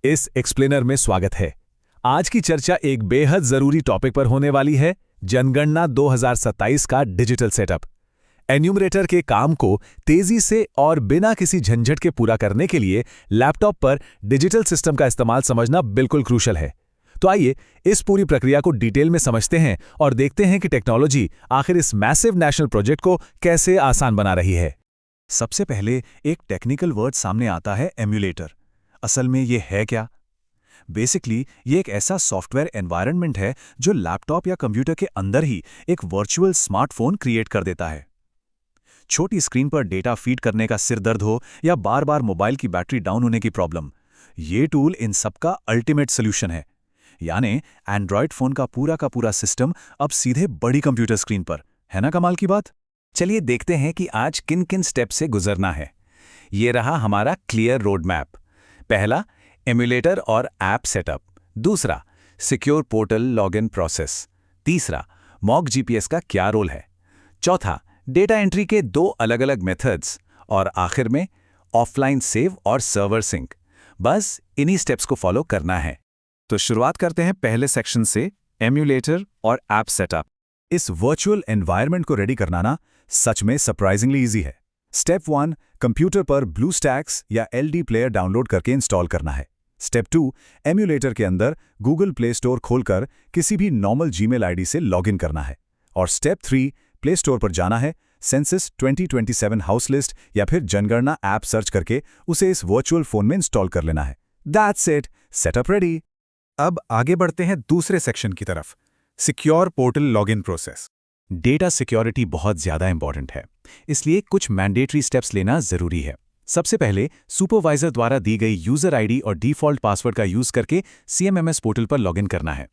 इस एक्सप्लेनर में स्वागत है। आज की चर्चा एक बेहद जरूरी टॉपिक पर होने वाली है, जनगणना 2027 का डिजिटल सेटअप। एन्यूमरेटर के काम को तेजी से और बिना किसी झंझट के पूरा करने के लिए लैपटॉप पर डिजिटल सिस्टम का इस्तेमाल समझना बिल्कुल क्रूशल है। तो आइए इस पूरी प्रक्रिया को डिटेल में समझते हैं और देखते हैं कि टेक्नोलॉजी आखिर इस मैसिव नेशनल प्रोजेक्ट को कैसे आसान बना रही है। सबसे पहले एक टेक्निकल वर्ड सामने आता है, एम्यूलेटर। असल में ये है क्या? बेसिकली ये एक ऐसा सॉफ्टवेयर एनवायरनमेंट है जो लैपटॉप या कंप्यूटर के अंदर ही एक वर्चुअल स्मार्टफोन क्रिएट कर देता है। छोटी स्क्रीन पर डेटा फीड करने का सिर दर्द हो या बार बार मोबाइल की बैटरी डाउन होने की प्रॉब्लम, ये टूल इन सबका अल्टीमेट सोल्यूशन है। यानी एंड्रॉयड फोन का पूरा सिस्टम अब सीधे बड़ी कंप्यूटर स्क्रीन पर है ना। कमाल की बात। चलिए देखते हैं कि आज किन किन स्टेप से गुजरना है। ये रहा हमारा क्लियर रोड मैप। पहला, एम्यूलेटर और ऐप सेटअप। दूसरा, सिक्योर पोर्टल लॉगिन प्रोसेस। तीसरा, मॉक जीपीएस का क्या रोल है। चौथा, डेटा एंट्री के 2 अलग-अलग मेथड्स। और आखिर में ऑफलाइन सेव और सर्वर सिंक। बस इन्हीं स्टेप्स को फॉलो करना है। तो शुरुआत करते हैं पहले सेक्शन से, एम्यूलेटर और ऐप सेटअप। इस वर्चुअल एनवायरनमेंट को रेडी करना ना सच में सरप्राइजिंगली इजी है। स्टेप 1, कंप्यूटर पर ब्लूस्टैक्स या एलडी प्लेयर डाउनलोड करके इंस्टॉल करना है। स्टेप 2, एम्यूलेटर के अंदर गूगल प्ले स्टोर खोलकर किसी भी नॉर्मल जीमेल आईडी से लॉगिन करना है। और स्टेप 3, प्ले स्टोर पर जाना है, सेंसस 2027 हाउस लिस्ट या फिर जनगणना ऐप सर्च करके उसे इस वर्चुअल फोन में इंस्टॉल कर लेना है। That's it, setup ready. अब आगे बढ़ते हैं दूसरे सेक्शन की तरफ, secure portal login process. Data security बहुत ज़्यादा इंपॉर्टेंट है, इसलिए कुछ मैंडेटरी स्टेप्स लेना ज़रूरी है। सबसे पहले सुपरवाइजर द्वारा दी गई यूज़र आईडी और डिफ़ॉल्ट पासवर्ड का यूज़ करके सीएमएमएस पोर्टल पर लॉगिन करना है।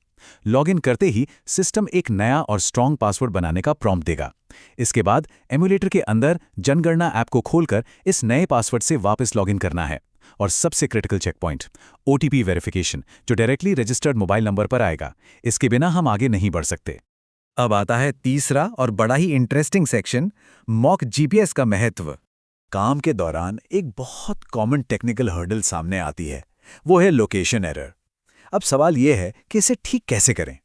लॉगिन करते ही सिस्टम एक नया और स्ट्रॉन्ग पासवर्ड बनाने का प्रॉम्प्ट देगा। इसके बाद एम्यूलेटर के अंदर जनगणना ऐप को खोलकर इस नए पासवर्ड से वापस लॉगिन करना है। और सबसे critical check point, OTP verification, जो डायरेक्टली रजिस्टर्ड मोबाइल नंबर पर आएगा। इसके बिना हम आगे नहीं बढ़ सकते। अब आता है तीसरा और बड़ा ही इंटरेस्टिंग सेक्शन, मॉक जीपीएस का महत्व। काम के दौरान एक बहुत कॉमन टेक्निकल हर्डल सामने आती है, वो है लोकेशन एरर। अब सवाल यह है कि इसे ठीक कैसे करें।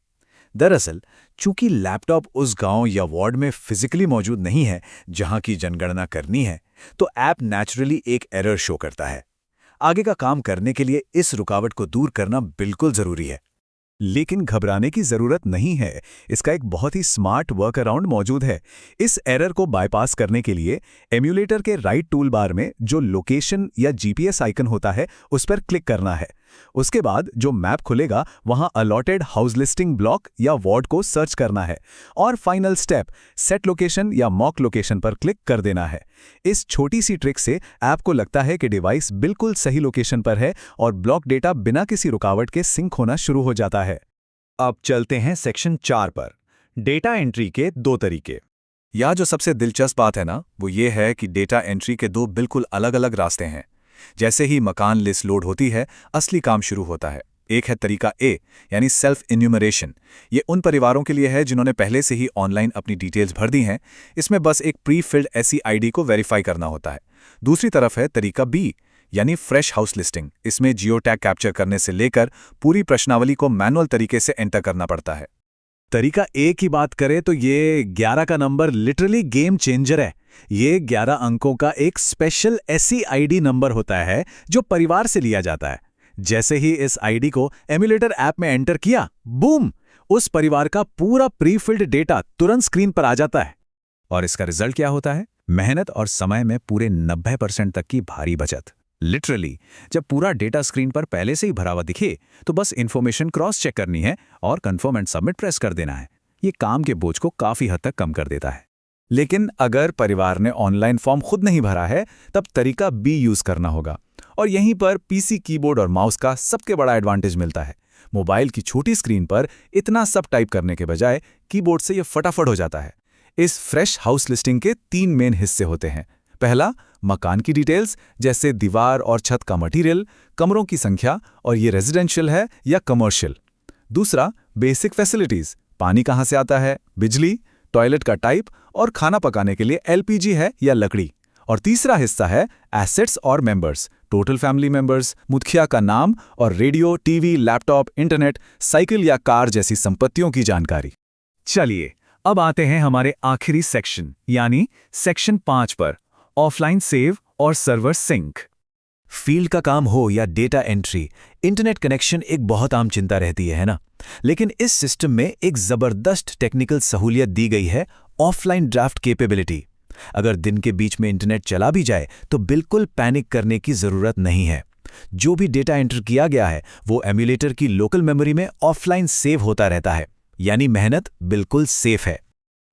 दरअसल चूंकि लैपटॉप उस गांव या वार्ड में फिजिकली मौजूद नहीं है जहां की जनगणना करनी है, तो ऐप नेचुरली एक एरर शो करता है। आगे का काम करने के लिए इस रुकावट को दूर करना बिल्कुल जरूरी है। लेकिन घबराने की जरूरत नहीं है, इसका एक बहुत ही स्मार्ट वर्क अराउंड मौजूद है। इस एरर को बाईपास करने के लिए एम्यूलेटर के राइट टूल बार में जो लोकेशन या जीपीएस आइकन होता है उस पर क्लिक करना है। उसके बाद जो मैप खुलेगा वहां अलॉटेड हाउस लिस्टिंग ब्लॉक या वार्ड को सर्च करना है और फाइनल स्टेप, सेट लोकेशन या मॉक लोकेशन पर क्लिक कर देना है। इस छोटी सी ट्रिक से ऐप को लगता है कि डिवाइस बिल्कुल सही लोकेशन पर है और ब्लॉक डेटा बिना किसी रुकावट के सिंक होना शुरू हो जाता है। अब चलते हैं सेक्शन 4 पर, डेटा एंट्री के 2 तरीके। यह जो सबसे दिलचस्प बात है ना, वो ये है कि डेटा एंट्री के 2 बिल्कुल अलग-अलग रास्ते हैं। जैसे ही मकान लिस्ट लोड होती है, असली काम शुरू होता है। एक है तरीका ए, यानी सेल्फ इन्यूमरेशन। ये उन परिवारों के लिए है जिन्होंने पहले से ही ऑनलाइन अपनी डिटेल्स भर दी हैं। इसमें बस एक प्री फिल्ड ऐसी आईडी को वेरीफाई करना होता है। दूसरी तरफ है तरीका बी, यानी फ्रेश हाउस लिस्टिंग। इसमें जियो टैग कैप्चर करने से लेकर पूरी प्रश्नावली को मैनुअल तरीके से एंटर करना पड़ता है। तरीका ए की बात करें तो ये 11 का नंबर लिटरली गेम चेंजर है। ये 11 अंकों का एक स्पेशल ऐसी आईडी नंबर होता है जो परिवार से लिया जाता है। जैसे ही इस आईडी को एम्यूलेटर ऐप में एंटर किया, बूम, उस परिवार का पूरा प्रीफिल्ड डेटा तुरंत स्क्रीन पर आ जाता है। और इसका रिजल्ट क्या होता है? मेहनत और समय में पूरे 90% तक की भारी बचत। लिटरली जब पूरा डेटा स्क्रीन पर पहले से ही भरा हुआ दिखे तो बस इंफॉर्मेशन क्रॉस चेक करनी है और कंफर्म एंड सबमिट प्रेस कर देना है। ये काम के बोझ को काफी हद तक कम कर देता है। लेकिन अगर परिवार ने ऑनलाइन फॉर्म खुद नहीं भरा है, तब तरीका बी यूज करना होगा। और यहीं पर पीसी कीबोर्ड और माउस का सबसे बड़ा एडवांटेज मिलता है। मोबाइल की छोटी स्क्रीन पर इतना सब टाइप करने के बजाय कीबोर्ड से यह फटाफट हो जाता है। इस फ्रेश हाउस लिस्टिंग के 3 मेन हिस्से होते हैं। पहला, मकान की डिटेल्स जैसे दीवार और छत का मटीरियल, कमरों की संख्या और ये रेजिडेंशियल है या कमर्शियल। दूसरा, बेसिक फैसिलिटीज, पानी कहाँ से आता है, बिजली, टॉयलेट का टाइप और खाना पकाने के लिए एलपीजी है या लकड़ी। और तीसरा हिस्सा है एसेट्स और मेंबर्स, टोटल फैमिली मेंबर्स, मुखिया का नाम और radio, TV, laptop, internet, cycle या कार जैसी संपत्तियों की जानकारी। चलिए अब आते हैं हमारे आखिरी सेक्शन यानी सेक्शन 5 पर, ऑफलाइन सेव और सर्वर सिंक। फील्ड का काम हो या डेटा एंट्री, इंटरनेट कनेक्शन एक बहुत आम चिंता रहती है ना? लेकिन इस सिस्टम में एक जबरदस्त टेक्निकल सहूलियत दी गई है, ऑफलाइन ड्राफ्ट कैपेबिलिटी। अगर दिन के बीच में इंटरनेट चला भी जाए तो बिल्कुल पैनिक करने की जरूरत नहीं है। जो भी डेटा एंटर किया गया है वो एम्यूलेटर की लोकल मेमोरी में ऑफलाइन सेव होता रहता है, यानी मेहनत बिल्कुल सेफ है।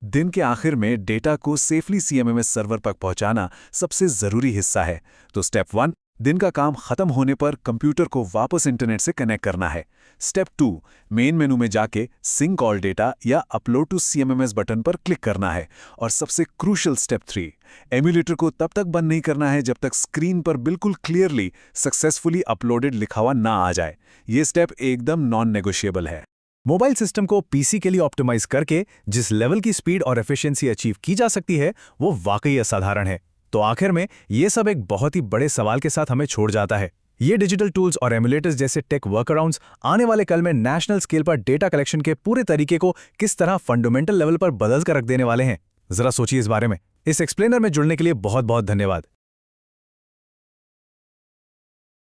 दिन के आखिर में डेटा को सेफली सीएमएमएस सर्वर तक पहुंचाना सबसे जरूरी हिस्सा है। तो स्टेप 1, दिन का काम खत्म होने पर कंप्यूटर को वापस इंटरनेट से कनेक्ट करना है। स्टेप 2, मेन मेनू में जाके सिंक ऑल डेटा या अपलोड टू सीएमएमएस बटन पर क्लिक करना है। और सबसे क्रूशियल स्टेप 3, एम्यूलेटर को तब तक बंद नहीं करना है जब तक स्क्रीन पर बिल्कुल क्लियरली सक्सेसफुली अपलोडेड लिखा हुआ ना आ जाए। ये स्टेप एकदम नॉन नेगोशिएबल है। मोबाइल सिस्टम को पीसी के लिए ऑप्टिमाइज करके जिस लेवल की स्पीड और एफिशिएंसी अचीव की जा सकती है वो वाकई असाधारण है। तो आखिर में ये सब एक बहुत ही बड़े सवाल के साथ हमें छोड़ जाता है, ये डिजिटल टूल्स और एमुलेटर्स जैसे टेक वर्कअराउंड्स आने वाले कल में नेशनल स्केल पर डेटा कलेक्शन के पूरे तरीके को किस तरह फंडामेंटल लेवल पर बदल कर रख देने वाले हैं। जरा सोचिए इस बारे में। इस एक्सप्लेनर में जुड़ने के लिए बहुत बहुत धन्यवाद।